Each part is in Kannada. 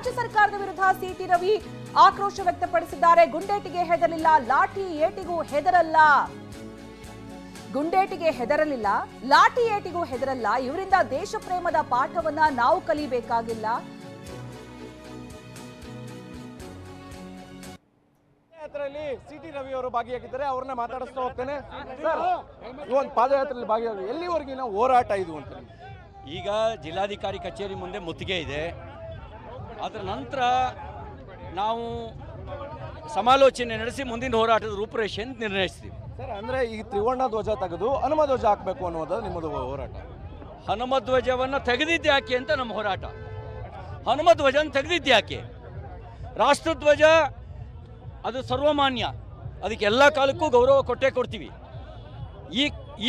ರಾಜ್ಯ ಸರ್ಕಾರದ ವಿರುದ್ಧ ಸಿಟಿ ರವಿ ಆಕ್ರೋಶ ವ್ಯಕ್ತಪಡಿಸಿದ್ದಾರೆ. ಗುಂಡೇಟಿಗೆ ಹೆದರಲಿಲ್ಲ, ಲಾಠಿ ಏಟಿಗೂ ಹೆದರಲ್ಲ. ಗುಂಡೇಟಿಗೆ ಹೆದರಲಿಲ್ಲ, ಲಾಠಿ ಏಟಿಗೂ ಹೆದರಲ್ಲ. ಇವರಿಂದ ದೇಶ ಪ್ರೇಮದ ಪಾಠವನ್ನ ನಾವು ಕಲಿಬೇಕಾಗಿಲ್ಲ. ಪಾದಯಾತ್ರೆಯಲ್ಲಿ ಸಿಟಿ ರವಿ ಅವರು ಭಾಗಿಯಾಗಿದ್ದಾರೆ. ಅವ್ರನ್ನ ಮಾತಾಡಿಸ್ತಾ ಹೋಗ್ತೇನೆ. ಸರ್, ಈ ಒಂದು ಪಾದಯಾತ್ರೆಯಲ್ಲಿ ಭಾಗಿಯಾಗಿ ಎಲ್ಲಿವರೆಗಿನ ಹೋರಾಟ ಇದು ಅಂತ? ಈಗ ಜಿಲ್ಲಾಧಿಕಾರಿ ಕಚೇರಿ ಮುಂದೆ ಮುತ್ತಿಗೆ ಇದೆ. ಅದರ ನಂತರ ನಾವು ಸಮಾಲೋಚನೆ ನಡೆಸಿ ಮುಂದಿನ ಹೋರಾಟದ ರೂಪುರೇಷೆ ನಿರ್ಣಯಿಸ್ತೀವಿ. ಸರ್, ಅಂದ್ರೆ ಈ ತ್ರಿವರ್ಣ ಧ್ವಜ ತೆಗೆದು ಹನುಮ ಧ್ವಜ ಹಾಕಬೇಕು ಅನ್ನೋದು ನಿಮ್ಮದು ಹೋರಾಟ. ಹನುಮ ಧ್ವಜವನ್ನು ತೆಗೆದಿದ್ದು ಯಾಕೆ ಅಂತ ನಮ್ಮ ಹೋರಾಟ. ಹನುಮ ಧ್ವಜನ ತೆಗೆದಿದ್ದು ಯಾಕೆ? ರಾಷ್ಟ್ರಧ್ವಜ ಅದು ಸರ್ವಮಾನ್ಯ, ಅದಕ್ಕೆ ಎಲ್ಲ ಕಾಲಕ್ಕೂ ಗೌರವ ಕೊಟ್ಟೇ ಕೊಡ್ತೀವಿ.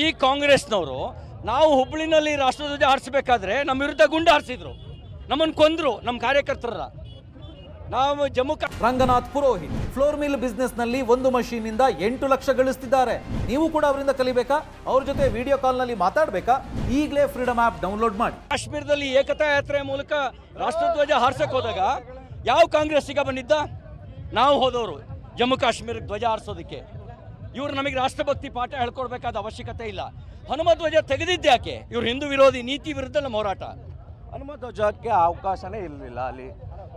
ಈ ಕಾಂಗ್ರೆಸ್ನವರು ನಾವು ಹುಬ್ಬಳ್ಳಿನಲ್ಲಿ ರಾಷ್ಟ್ರಧ್ವಜ ಹಾರಿಸಬೇಕಾದ್ರೆ ನಮ್ಮ ವಿರುದ್ಧ ಗುಂಡು ಹಾರಿಸಿದ್ರು, ನಮ್ಮನ್ನು ಕೊಂದ್ರು, ನಮ್ಮ ಕಾರ್ಯಕರ್ತರ. ನಾವು Ranganath Purohit floor mill business ನಲ್ಲಿ ಒಂದು ಮಷೀನ್ ಇಂದ 8 ಲಕ್ಷ ಗಳಿಸ್ತಿದ್ದಾರೆ. ನೀವು ಕೂಡ ಅವರಿಂದ ಕಲಿಬೇಕಾ? ಅವ್ರ ಜೊತೆ ವಿಡಿಯೋ ಕಾಲ್ ನಲ್ಲಿ ಮಾತಾಡಬೇಕಾ? ಈಗಲೇ ಫ್ರೀಡಮ್ ಆಪ್ ಡೌನ್ಲೋಡ್ ಮಾಡಿ. ಕಾಶ್ಮೀರದಲ್ಲಿ ಏಕತಾ ಯಾತ್ರೆ ಮೂಲಕ ರಾಷ್ಟ್ರಧ್ವಜ ಹಾರಿಸಕ್ ಹೋದಾಗ ಯಾವ ಕಾಂಗ್ರೆಸ್ಸಿಗ ಬಂದಿದ್ದ? ನಾವು ಹೋದವರು ಜಮ್ಮು ಕಾಶ್ಮೀರಕ್ಕೆ ಧ್ವಜ ಹಾರಿಸೋದಕ್ಕೆ. ಇವರು ನಮಗೆ ರಾಷ್ಟ್ರಭಕ್ತಿ ಪಾಠ ಹೇಳ್ಕೊಡ್ಬೇಕಾದ ಅವಶ್ಯಕತೆ ಇಲ್ಲ. ಹನುಮ ಧ್ವಜ ತೆಗೆದಿದ್ದು ಯಾಕೆ? ಇವರು ಹಿಂದೂ ವಿರೋಧಿ ನೀತಿ ವಿರುದ್ಧ ನಮ್ಮ ಹೋರಾಟ. ಹನುಮ ಧ್ವಜಕ್ಕೆ ಅವಕಾಶನೇ ಇರಲಿಲ್ಲ, ಅಲ್ಲಿ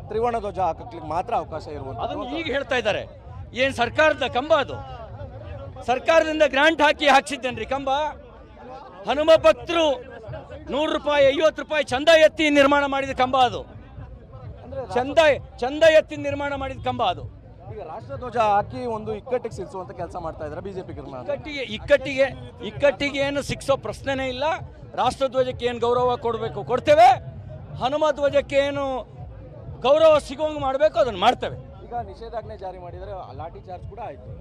ತ್ರಿವರ್ಣ ಧ್ವಜ ಹಾಕಕ್ಕೆ ಮಾತ್ರ ಅವಕಾಶ ಇರುವಂತ. ಅದನ್ನು ಈಗ ಹೇಳ್ತಾ ಇದ್ದಾರೆ. ಏನು ಸರ್ಕಾರದ ಕಂಬ ಅದು? ಸರ್ಕಾರದಿಂದ ಗ್ರಾಂಟ್ ಹಾಕ್ಸಿದ್ದೇನ್ರಿ ಕಂಬ? ಹನುಮ ಭಕ್ತರು 100 ರೂಪಾಯಿ 50 ರೂಪಾಯಿ ಚಂದ ಎತ್ತಿ ನಿರ್ಮಾಣ ಮಾಡಿದ ಕಂಬ ಅದು. ಚಂದ ಎತ್ತಿ ನಿರ್ಮಾಣ ಮಾಡಿದ ಕಂಬ ಅದು. ಈಗ ರಾಷ್ಟ್ರಧ್ವಜ ಹಾಕಿ ಒಂದು ಇಕ್ಕಟ್ಟಿಗೆ ಸಿಕ್ಸುವಂತ ಕೆಲಸ ಮಾಡ್ತಾ ಇದ್ದಾರೆ ಬಿಜೆಪಿ. ಇಕ್ಕಟ್ಟಿಗೆ ಏನು ಸಿಕ್ಸೋ ಪ್ರಶ್ನೆನೇ ಇಲ್ಲ. ರಾಷ್ಟ್ರಧ್ವಜಕ್ಕೆ ಏನು ಗೌರವ ಕೊಡಬೇಕು ಕೊಡ್ತೇವೆ. ಹನುಮ ಧ್ವಜಕ್ಕೆ ಏನು ಗೌರವ ಸಿಗೋಂಗೆ ಮಾಡಬೇಕು ಅದನ್ನು ಮಾಡ್ತೇವೆ. ಈಗ ನಿಷೇಧಾಜ್ಞೆ ಜಾರಿ ಮಾಡಿದರೆ ಲಾಠಿ ಚಾರ್ಜ್ ಕೂಡ ಆಯಿತು.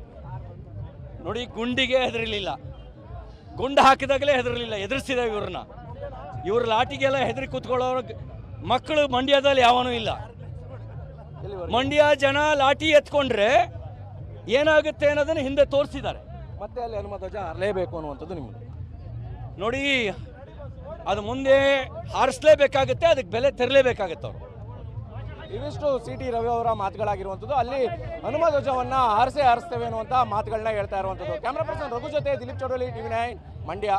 ನೋಡಿ, ಗುಂಡಿಗೆ ಹೆದರಲಿಲ್ಲ, ಗುಂಡು ಹಾಕಿದಾಗಲೇ ಹೆದರಲಿಲ್ಲ, ಎದುರಿಸಿದ್ದೇವೆ ಇವ್ರನ್ನ. ಇವ್ರ ಲಾಠಿಗೆಲ್ಲ ಹೆದರಿ ಕೂತ್ಕೊಳ್ಳೋರು ಮಕ್ಕಳು ಮಂಡ್ಯದಲ್ಲಿ ಯಾವನೂ ಇಲ್ಲ. ಮಂಡ್ಯ ಜನ ಲಾಠಿ ಎತ್ಕೊಂಡ್ರೆ ಏನಾಗುತ್ತೆ ಅನ್ನೋದನ್ನು ಹಿಂದೆ ತೋರಿಸಿದ್ದಾರೆ. ಮತ್ತೆ ಅಲ್ಲಿ ಹನುಮ ಧ್ವಜ ಹಾರಲೇಬೇಕು ಅನ್ನುವಂಥದ್ದು ನಿಮ್ಮದು. ನೋಡಿ, ಅದು ಮುಂದೆ ಹಾರಿಸಲೇಬೇಕಾಗುತ್ತೆ, ಅದಕ್ಕೆ ಬೆಲೆ ತೆರಲೇಬೇಕಾಗುತ್ತೆ ಅವರು. ಇವಿಷ್ಟು ಸಿಟಿ ರವಿ ಅವರ ಮಾತುಗಳಾಗಿರುವಂಥದ್ದು. ಅಲ್ಲಿ ಹನುಮ ಧ್ವಜವನ್ನ ಹಾರಿಸ್ತೇವೆ ಅನ್ನುವಂಥ ಮಾತುಗಳನ್ನ ಹೇಳ್ತಾ ಇರುವಂಥದ್ದು. ಕ್ಯಾಮ್ರಾ ಪರ್ಸನ್ ರಘು ಜೊತೆ ದಿಲೀಪ್ ಚೌಡಲಿ, TV9 ಮಂಡ್ಯ.